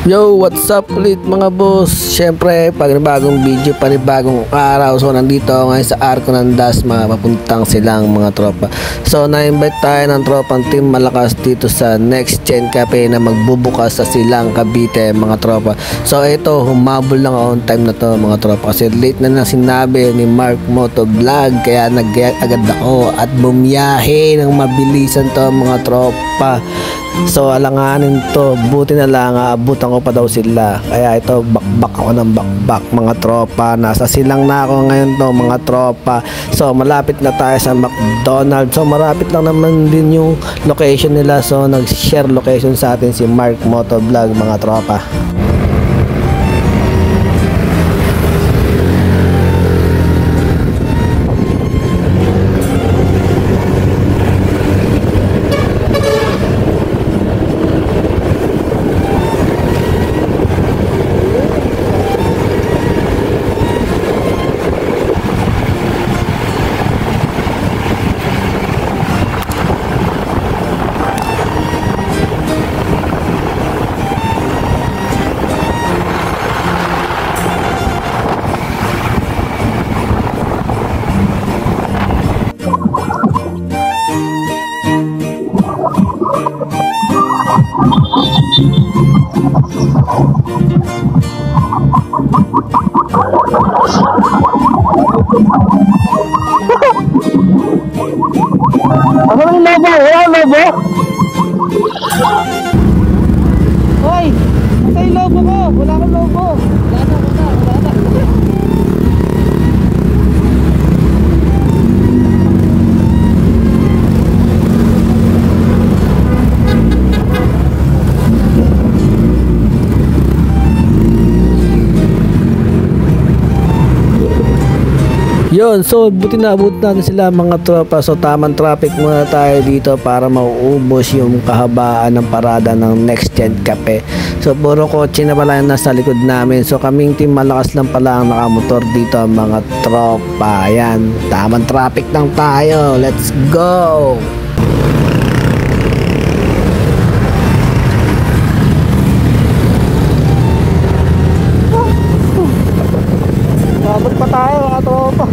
Yo, what's up ulit mga boss? Siyempre, panibagong video, panibagong araw. So, nandito ako ngayon sa Arco ng Dasma, papuntang silang mga tropa. So, na-invite tayo ng tropang Team Malakas dito sa Next Gen Cafe na magbubukas sa Silang Cavite, mga tropa. So, ito, humabol lang ako on time na to mga tropa kasi late na sinabi ni Mark Moto Vlog, kaya nag-agad ako at bumiyahe ng mabilisan to mga tropa. So alanganin to, buti na lang aabutan ko pa daw sila, kaya ito bakbak ako ng bakbak mga tropa. Nasa silang na ako ngayon to mga tropa. So malapit na tayo sa McDonald's, so marapit lang naman din yung location nila. So nag-share location sa atin si Mark Moto Vlog mga tropa. Ako yung lobo, wala lobo. Hoy, ito yung lobo ko, wala akong lobo. Wala na. Yun, so buti na abot natin sila mga tropa. So tamang traffic muna tayo dito para mauubos yung kahabaan ng parada ng Next Gen Cafe. So puro kotse na pala yung nasa likod namin. So kaming Team Malakas lang pala ang nakamotor dito mga tropa. Ayan, tamang traffic lang tayo. Let's go! Abot pa tayo mga tropa.